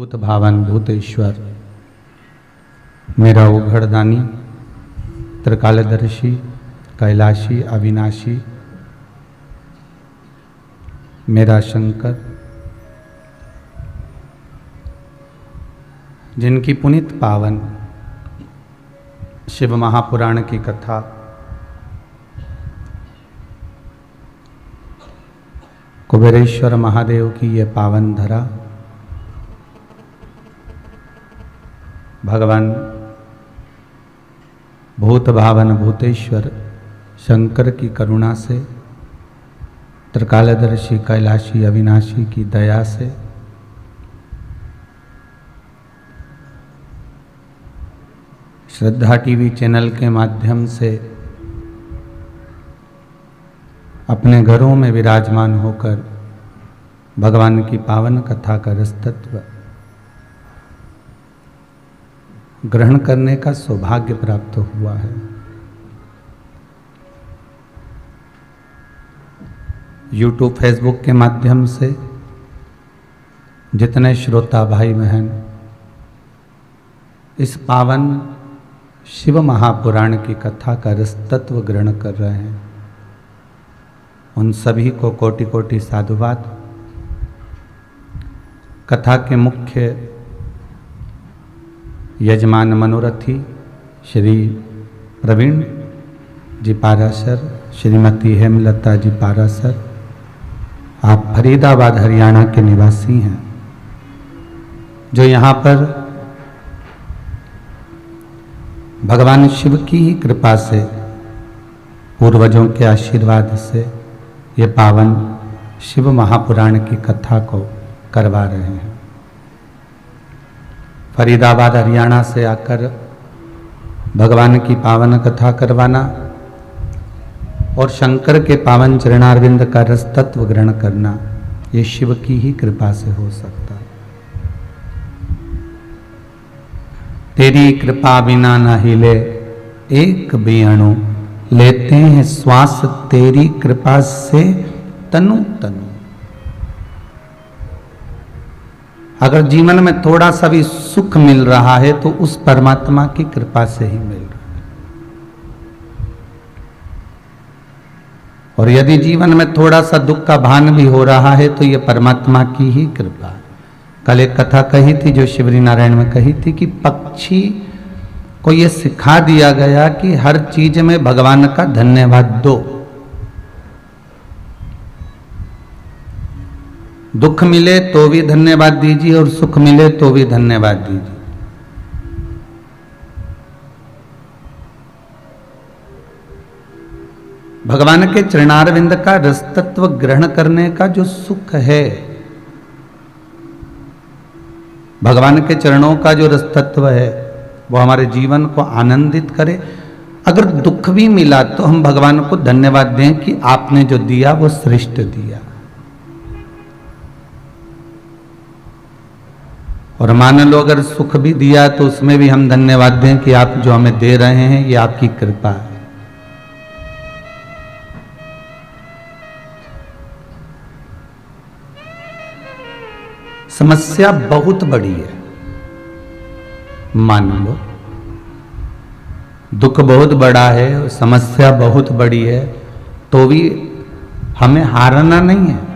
भूत भावन भूतेश्वर मेरा उघड़दानी त्रिकालदर्शी कैलाशी अविनाशी मेरा शंकर, जिनकी पुनीत पावन शिव महापुराण की कथा कुबेरेश्वर महादेव की ये पावन धरा भगवान भूत भावन भूतेश्वर शंकर की करुणा से त्रिकालदर्शी कैलाशी अविनाशी की दया से श्रद्धा टीवी चैनल के माध्यम से अपने घरों में विराजमान होकर भगवान की पावन कथा का रसतत्व ग्रहण करने का सौभाग्य प्राप्त हुआ है। यूट्यूब फेसबुक के माध्यम से जितने श्रोता भाई बहन इस पावन शिव महापुराण की कथा का रसतत्व ग्रहण कर रहे हैं, उन सभी को कोटि कोटि साधुवाद। कथा के मुख्य यजमान मनोरथी श्री प्रवीण जी पारासर, श्रीमती हेमलता जी पारासर, आप फरीदाबाद हरियाणा के निवासी हैं, जो यहाँ पर भगवान शिव की ही कृपा से पूर्वजों के आशीर्वाद से ये पावन शिव महापुराण की कथा को करवा रहे हैं। फरीदाबाद हरियाणा से आकर भगवान की पावन कथा करवाना और शंकर के पावन चरणारविंद का रस तत्व ग्रहण करना ये शिव की ही कृपा से हो सकता है। तेरी कृपा बिना न हिले एक भी अणु, लेते हैं श्वास तेरी कृपा से तनु तनु। अगर जीवन में थोड़ा सा भी सुख मिल रहा है तो उस परमात्मा की कृपा से ही मिल रहा है, और यदि जीवन में थोड़ा सा दुख का भान भी हो रहा है तो यह परमात्मा की ही कृपा है। कल एक कथा कही थी जो शिवरी नारायण में कही थी कि पक्षी को यह सिखा दिया गया कि हर चीज में भगवान का धन्यवाद दो। दुख मिले तो भी धन्यवाद दीजिए और सुख मिले तो भी धन्यवाद दीजिए। भगवान के चरणारविंद का रसतत्व ग्रहण करने का जो सुख है, भगवान के चरणों का जो रसतत्व है वो हमारे जीवन को आनंदित करे। अगर दुख भी मिला तो हम भगवान को धन्यवाद दें कि आपने जो दिया वो श्रेष्ठ दिया। और मान लो अगर सुख भी दिया तो उसमें भी हम धन्यवाद दें कि आप जो हमें दे रहे हैं ये आपकी कृपा है। समस्या बहुत बड़ी है, मान लो दुख बहुत बड़ा है, समस्या बहुत बड़ी है, तो भी हमें हारना नहीं है।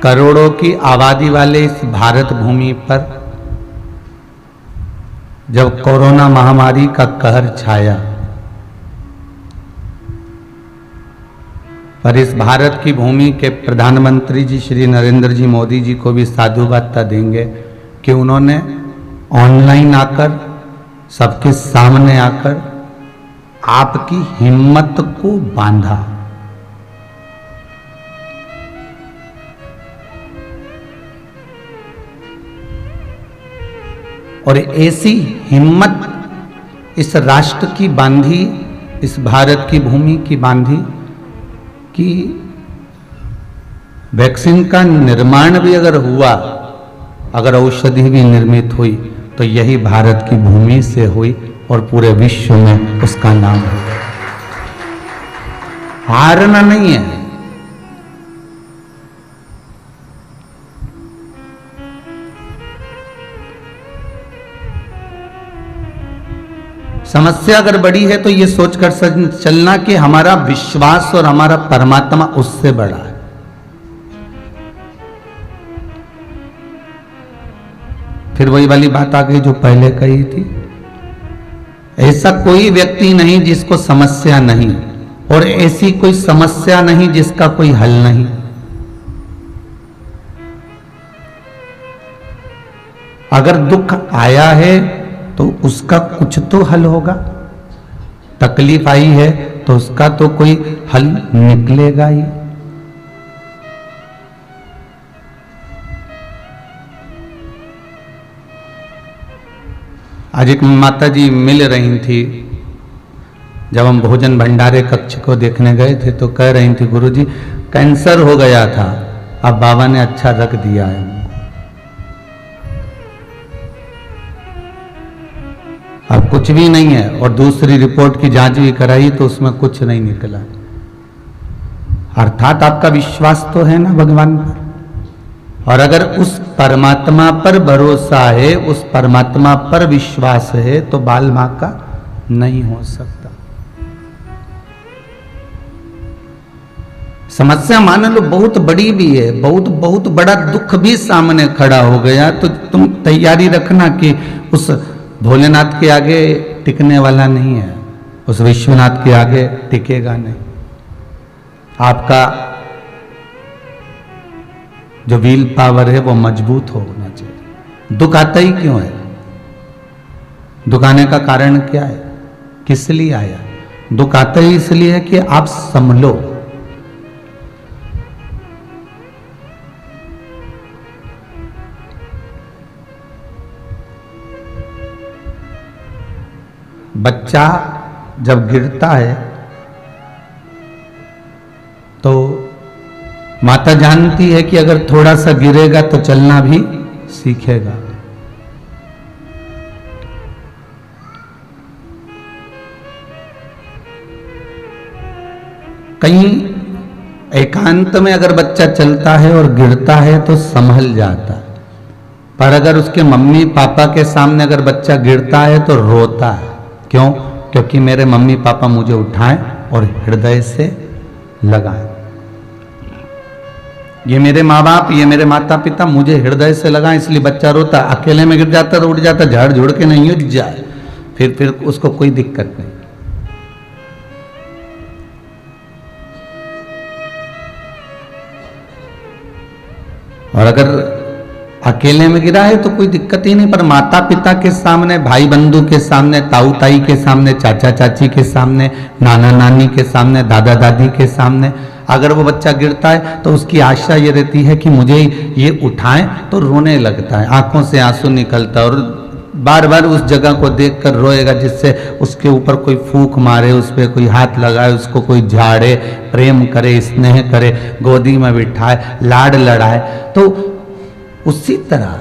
करोड़ों की आबादी वाले इस भारत भूमि पर जब कोरोना महामारी का कहर छाया, पर इस भारत की भूमि के प्रधानमंत्री जी श्री नरेंद्र जी मोदी जी को भी साधुवाद देंगे कि उन्होंने ऑनलाइन आकर सबके सामने आकर आपकी हिम्मत को बांधा। और ऐसी हिम्मत इस राष्ट्र की बांधी, इस भारत की भूमि की बांधी कि वैक्सीन का निर्माण भी अगर हुआ, अगर औषधि भी निर्मित हुई, तो यही भारत की भूमि से हुई और पूरे विश्व में उसका नाम हो। हारना नहीं है। समस्या अगर बड़ी है तो ये सोचकर चलना कि हमारा विश्वास और हमारा परमात्मा उससे बड़ा है। फिर वही वाली बात आ गई जो पहले कही थी, ऐसा कोई व्यक्ति नहीं जिसको समस्या नहीं, और ऐसी कोई समस्या नहीं जिसका कोई हल नहीं। अगर दुख आया है तो उसका कुछ तो हल होगा, तकलीफ आई है तो उसका तो कोई हल निकलेगा ही। आज एक माता जी मिल रही थी, जब हम भोजन भंडारे कक्ष को देखने गए थे तो कह रही थी, गुरुजी कैंसर हो गया था, अब बाबा ने अच्छा रख दिया है। अब कुछ भी नहीं है, और दूसरी रिपोर्ट की जांच भी कराई तो उसमें कुछ नहीं निकला। अर्थात आपका विश्वास तो है ना भगवान पर, और अगर उस परमात्मा पर भरोसा है, उस परमात्मा पर विश्वास है, तो बाल मां का नहीं हो सकता। समस्या मान लो बहुत बड़ी भी है, बहुत बड़ा दुख भी सामने खड़ा हो गया, तो तुम तैयारी रखना कि उस भोलेनाथ के आगे टिकने वाला नहीं है, उस विश्वनाथ के आगे टिकेगा नहीं। आपका जो व्हील पावर है वो मजबूत होना चाहिए। दुख आता ही क्यों है? दुख आने का कारण क्या है? किस लिए आया? दुख आता ही इसलिए है कि आप संभलो। बच्चा जब गिरता है तो माता जानती है कि अगर थोड़ा सा गिरेगा तो चलना भी सीखेगा। कहीं एकांत में अगर बच्चा चलता है और गिरता है तो संभल जाता है, पर अगर उसके मम्मी पापा के सामने अगर बच्चा गिरता है तो रोता है। क्यों? क्योंकि मेरे मम्मी पापा मुझे उठाएं और हृदय से लगाएं। ये मेरे माँ बाप, ये मेरे माता पिता मुझे हृदय से लगाएं, इसलिए बच्चा रोता। अकेले में गिर जाता तो उठ जाता, झाड़ झुड़ के नहीं उठ जाए, फिर उसको कोई दिक्कत नहीं। और अगर अकेले में गिरा है तो कोई दिक्कत ही नहीं, पर माता पिता के सामने, भाई बंधु के सामने, ताऊ ताई के सामने, चाचा चाची के सामने, नाना नानी के सामने, दादा दादी के सामने अगर वो बच्चा गिरता है तो उसकी आशा ये रहती है कि मुझे ये उठाएं, तो रोने लगता है, आंखों से आंसू निकलता है और बार बार उस जगह को देखकर रोएगा, जिससे उसके ऊपर कोई फूंक मारे, उस पर कोई हाथ लगाए, उसको कोई झाड़े, प्रेम करे, स्नेह करे, गोदी में बिठाए, लाड लड़ाए। तो उसी तरह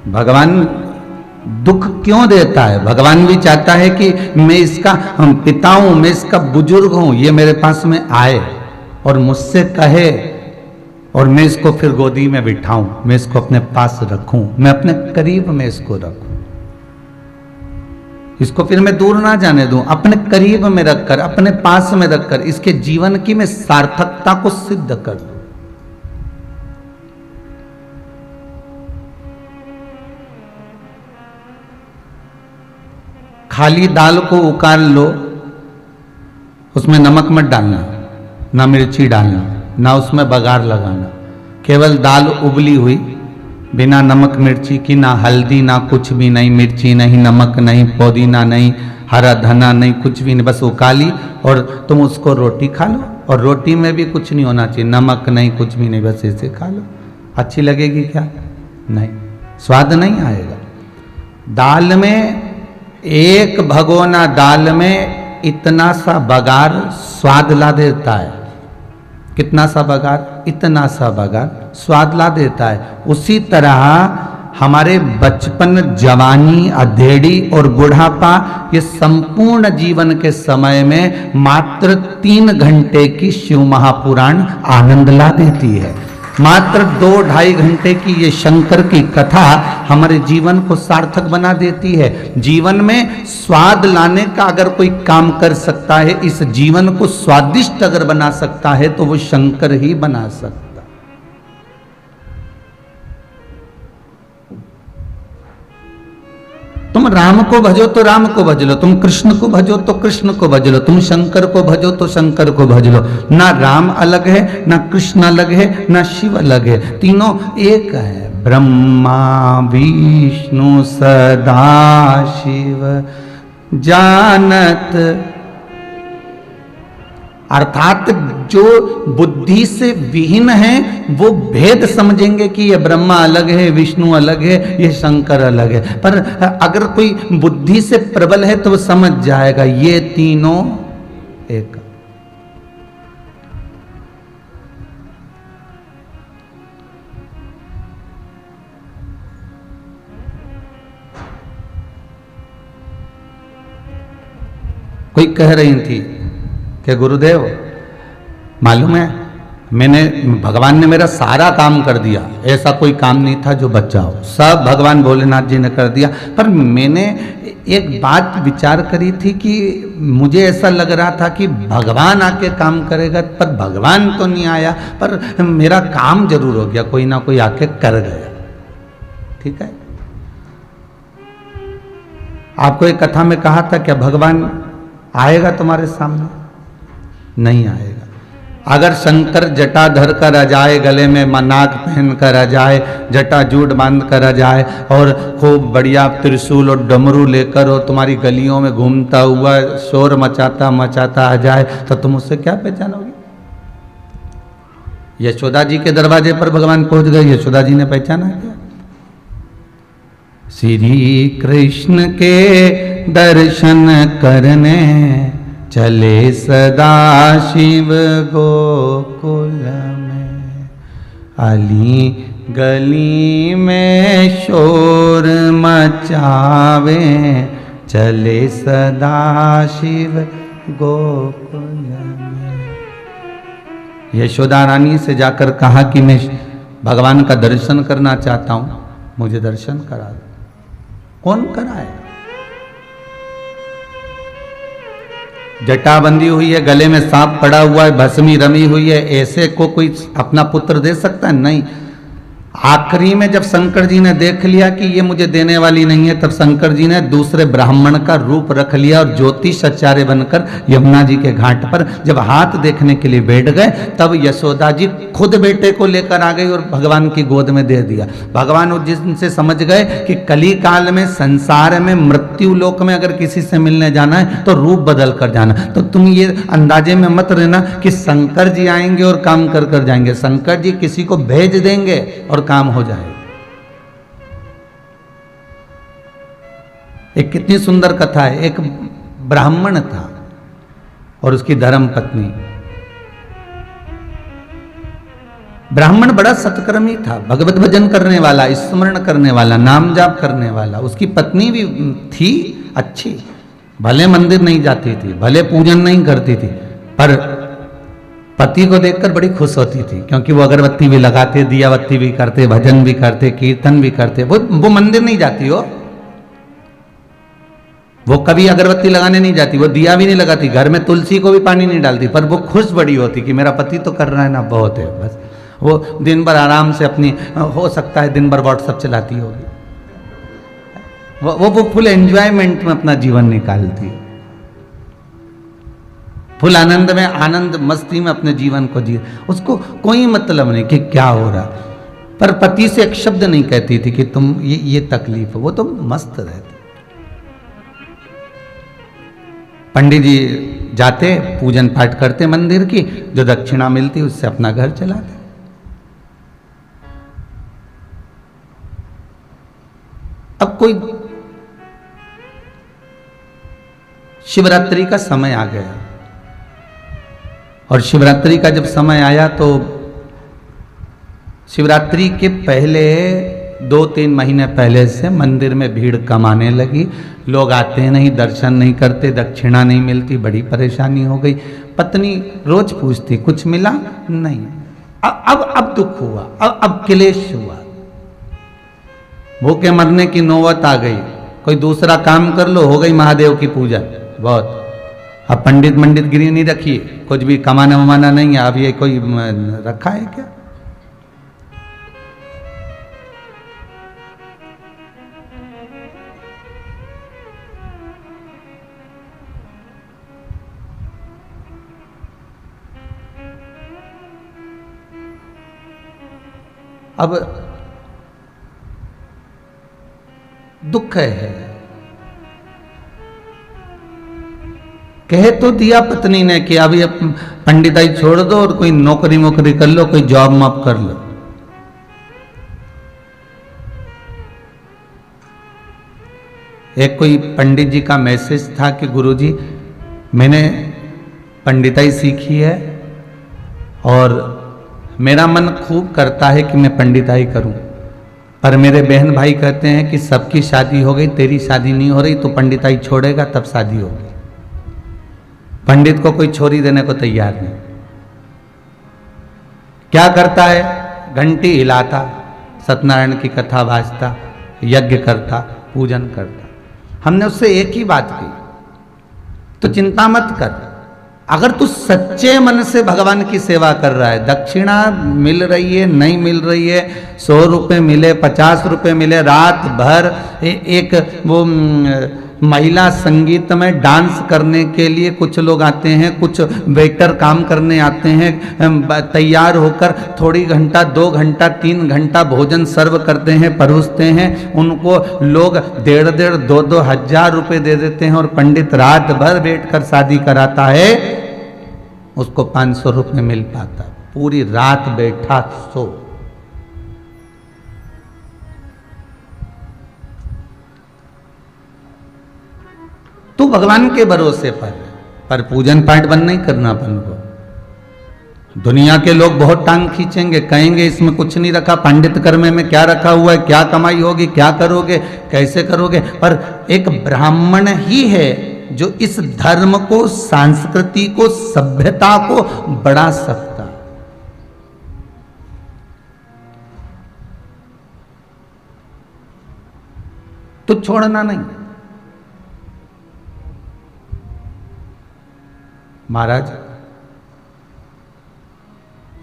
भगवान दुख क्यों देता है? भगवान भी चाहता है कि मैं इसका पिता हूं, मैं इसका बुजुर्ग हूं, ये मेरे पास में आए और मुझसे कहे, और मैं इसको फिर गोदी में बिठाऊं, मैं इसको अपने पास रखूं, मैं अपने करीब में इसको रखूं, इसको फिर मैं दूर ना जाने दूं, अपने करीब में रखकर, अपने पास में रखकर इसके जीवन की मैं सार्थकता को सिद्ध कर दूं। खाली दाल को उकाल लो, उसमें नमक मत डालना, ना मिर्ची डालना, ना उसमें बघार लगाना, केवल दाल उबली हुई, बिना नमक मिर्ची की, ना हल्दी, ना कुछ भी नहीं, मिर्ची नहीं, नमक नहीं, पुदीना नहीं, हरा धना नहीं, कुछ भी नहीं, बस उकाली और तुम उसको रोटी खा लो। और रोटी में भी कुछ नहीं होना चाहिए, नमक नहीं, कुछ भी नहीं, बस ऐसे खा लो। अच्छी लगेगी क्या? नहीं, स्वाद नहीं आएगा। दाल में, एक भगोना दाल में इतना सा बघार स्वाद ला देता है। कितना सा बघार? इतना सा बघार स्वाद ला देता है। उसी तरह हमारे बचपन, जवानी, अधेड़ी और बुढ़ापा, ये संपूर्ण जीवन के समय में मात्र 3 घंटे की शिव महापुराण आनंद ला देती है। मात्र 2-2.5 घंटे की ये शंकर की कथा हमारे जीवन को सार्थक बना देती है। जीवन में स्वाद लाने का अगर कोई काम कर सकता है, इस जीवन को स्वादिष्ट अगर बना सकता है, तो वो शंकर ही बना सकता। तुम राम को भजो तो राम को भज लो, तुम कृष्ण को भजो तो कृष्ण को भज लो, तुम शंकर को भजो तो शंकर को भज लो। ना राम अलग है, ना कृष्ण अलग है, ना शिव अलग है, तीनों एक है। ब्रह्मा विष्णु सदा शिव जानत, अर्थात जो बुद्धि से विहीन है वो भेद समझेंगे कि ये ब्रह्मा अलग है, विष्णु अलग है, ये शंकर अलग है। पर अगर कोई बुद्धि से प्रबल है तो वो समझ जाएगा ये तीनों एक। कोई कह रही थी कि गुरुदेव मालूम है, मैंने, भगवान ने मेरा सारा काम कर दिया, ऐसा कोई काम नहीं था जो बचा हो, सब भगवान भोलेनाथ जी ने कर दिया। पर मैंने एक बात विचार करी थी कि मुझे ऐसा लग रहा था कि भगवान आके काम करेगा, पर भगवान तो नहीं आया, पर मेरा काम जरूर हो गया, कोई ना कोई आके कर गया। ठीक है, आपको एक कथा में कहा था क्या भगवान आएगा तुम्हारे सामने? नहीं आएगा। अगर शंकर जटा धर कर आ जाए, गले में नाग पहन कर आ जाए, जटा जूट बांध कर आ जाए और खूब बढ़िया त्रिशूल और डमरू लेकर और तुम्हारी गलियों में घूमता हुआ शोर मचाता मचाता आ जाए, तो तुम उससे क्या पहचानोगे? यशोदा जी के दरवाजे पर भगवान पहुंच गए, यशोदा जी ने पहचाना क्या? श्री कृष्ण के दर्शन करने चले सदा शिव गोकुल में, अली गली में शोर मचावे, चले सदा शिव गोकुल में। यशोदा रानी से जाकर कहा कि मैं भगवान का दर्शन करना चाहता हूं, मुझे दर्शन करा दो। कौन कराए? जटा बंधी हुई है, गले में सांप पड़ा हुआ है, भस्मी रमी हुई है, ऐसे को कोई अपना पुत्र दे सकता है? नहीं। आखिरी में जब शंकर जी ने देख लिया कि ये मुझे देने वाली नहीं है, तब शंकर जी ने दूसरे ब्राह्मण का रूप रख लिया और ज्योतिषाचार्य बनकर यमुना जी के घाट पर जब हाथ देखने के लिए बैठ गए, तब यशोदा जी खुद बेटे को लेकर आ गई और भगवान की गोद में दे दिया। भगवान उस जिनसे समझ गए कि कली काल में, संसार में, मृत्यु लोक में अगर किसी से मिलने जाना है तो रूप बदल कर जाना। तो तुम ये अंदाजे में मत रहना कि शंकर जी आएंगे और काम कर कर जाएंगे। शंकर जी किसी को भेज देंगे और काम हो जाएगा। एक कितनी सुंदर कथा है। एक ब्राह्मण था और उसकी धर्म पत्नी। ब्राह्मण बड़ा सत्कर्मी था, भगवत भजन करने वाला, स्मरण करने वाला, नाम जाप करने वाला। उसकी पत्नी भी थी अच्छी, भले मंदिर नहीं जाती थी, भले पूजन नहीं करती थी, पर पति को देखकर बड़ी खुश होती थी, क्योंकि वो अगरबत्ती भी लगाते, दिया बत्ती भी करते, भजन भी करते, कीर्तन भी करते। वो मंदिर नहीं जाती हो, वो कभी अगरबत्ती लगाने नहीं जाती, वो दिया भी नहीं लगाती, घर में तुलसी को भी पानी नहीं डालती, पर वो खुश बड़ी होती कि मेरा पति तो कर रहा है ना, बहुत है। बस वो दिन भर आराम से अपनी, हो सकता है दिन भर व्हाट्सएप चलाती होगी, वो फुल एंजॉयमेंट में अपना जीवन निकालती है, फुल आनंद में, आनंद मस्ती में अपने जीवन को जी। उसको कोई मतलब नहीं कि क्या हो रहा, पर पति से एक शब्द नहीं कहती थी कि तुम ये तकलीफ है। वो तो मस्त रहते। पंडित जी जाते, पूजन पाठ करते मंदिर की, जो दक्षिणा मिलती उससे अपना घर चलाते। अब कोई शिवरात्रि का समय आ गया और शिवरात्रि का जब समय आया तो शिवरात्रि के पहले 2-3 महीने पहले से मंदिर में भीड़ कम आने लगी। लोग आते नहीं, दर्शन नहीं करते, दक्षिणा नहीं मिलती, बड़ी परेशानी हो गई। पत्नी रोज पूछती कुछ मिला नहीं। अब दुख हुआ, अब क्लेश हुआ, भूखे मरने की नौबत आ गई। कोई दूसरा काम कर लो, हो गई महादेव की पूजा बहुत। अब पंडित गिरी नहीं रखी, कुछ भी कमाना वमाना नहीं है। अब ये कोई रखा है क्या? अब दुख है। कह तो दिया पत्नी ने कि अब ये पंडिताई छोड़ दो और कोई नौकरी कर लो, कोई जॉब मॉब कर लो। एक कोई पंडित जी का मैसेज था कि गुरुजी मैंने पंडिताई सीखी है और मेरा मन खूब करता है कि मैं पंडिताई करूं, पर मेरे बहन भाई कहते हैं कि सबकी शादी हो गई, तेरी शादी नहीं हो रही, तो पंडिताई छोड़ेगा तब शादी होगी। पंडित को कोई छोरी देने को तैयार नहीं। क्या करता है? घंटी हिलाता, सत्यनारायण की कथा वाचता, यज्ञ करता, पूजन करता। हमने उससे एक ही बात कही, तो चिंता मत कर। अगर तू सच्चे मन से भगवान की सेवा कर रहा है, दक्षिणा मिल रही है नहीं मिल रही है, 100 रुपये मिले, 50 रुपये मिले, रात भर एक वो महिला संगीत में डांस करने के लिए कुछ लोग आते हैं, कुछ वेटर काम करने आते हैं, तैयार होकर थोड़ी घंटा 2 घंटा 3 घंटा भोजन सर्व करते हैं, परोसते हैं। उनको लोग 1.5 2 हजार रुपये दे देते हैं और पंडित रात भर बैठकर शादी कराता है, उसको 500 रुपये मिल पाता। पूरी रात बैठा सो। तू भगवान के भरोसे पर पूजन पाठ बंद नहीं करना अपन को। दुनिया के लोग बहुत टांग खींचेंगे, कहेंगे इसमें कुछ नहीं रखा, पंडित कर्मे में क्या रखा हुआ है, क्या कमाई होगी, क्या करोगे, कैसे करोगे। पर एक ब्राह्मण ही है जो इस धर्म को, संस्कृति को, सभ्यता को बढ़ा सकता। तो छोड़ना नहीं। महाराज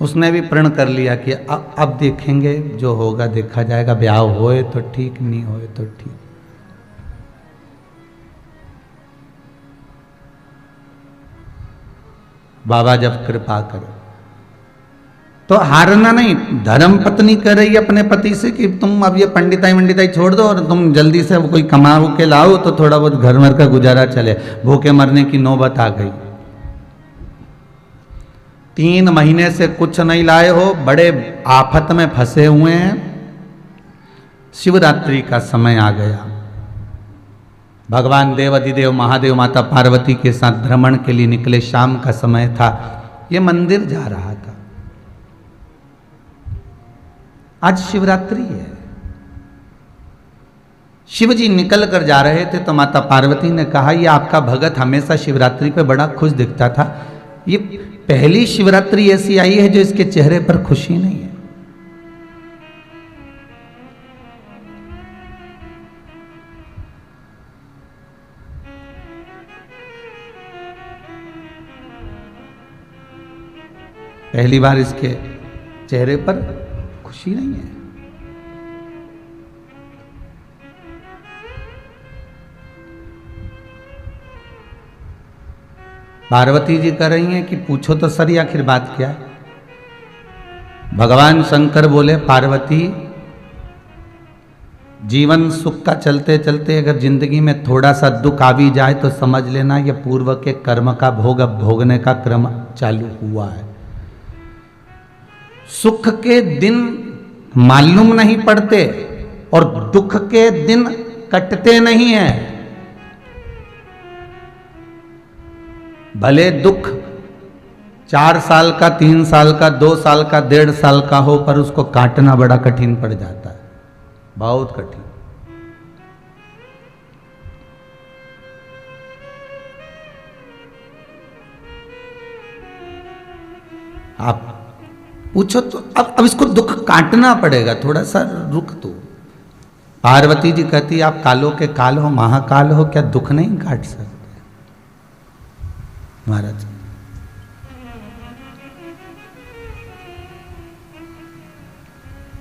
उसने भी प्रण कर लिया कि अब देखेंगे, जो होगा देखा जाएगा, ब्याह होए तो ठीक, नहीं होए तो ठीक। बाबा जब कृपा करे तो हारना नहीं। धर्म पत्नी कह रही है अपने पति से कि तुम अब ये पंडिताई छोड़ दो और तुम जल्दी से कोई कमा के लाओ तो थोड़ा बहुत घर भर का गुजारा चले। भूखे मरने की नौबत आ गई। 3 महीने से कुछ नहीं लाए हो, बड़े आफत में फंसे हुए हैं। शिवरात्रि का समय आ गया। भगवान देवाधिदेव महादेव माता पार्वती के साथ भ्रमण के लिए निकले। शाम का समय था। ये मंदिर जा रहा था। आज शिवरात्रि है। शिव जी निकल कर जा रहे थे तो माता पार्वती ने कहा, ये आपका भगत हमेशा शिवरात्रि पे बड़ा खुश दिखता था, ये पहली शिवरात्रि ऐसी आई है जो इसके चेहरे पर खुशी नहीं है। पहली बार इसके चेहरे पर खुशी नहीं है। पार्वती जी कह रही हैं कि पूछो तो सर आखिर बात क्या है। भगवान शंकर बोले, पार्वती जीवन सुख का चलते चलते अगर जिंदगी में थोड़ा सा दुख आ भी जाए तो समझ लेना ये पूर्व के कर्म का भोग अब भोगने का क्रम चालू हुआ है। सुख के दिन मालूम नहीं पड़ते और दुख के दिन कटते नहीं हैं। भले दुख 4 साल का, 3 साल का, 2 साल का, 1.5 साल का हो, पर उसको काटना बड़ा कठिन पड़ जाता है, बहुत कठिन। आप पूछो तो अब इसको दुख काटना पड़ेगा, थोड़ा सा रुक तो। पार्वती जी कहती आप कालों के काल हो, महाकाल हो, क्या दुख नहीं काट सकते? महाराज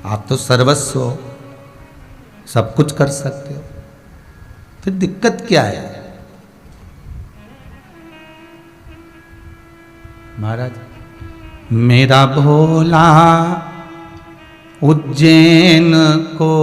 आप तो सर्वस्व हो, सब कुछ कर सकते हो, फिर दिक्कत क्या है? महाराज मेरा भोला उज्जैन को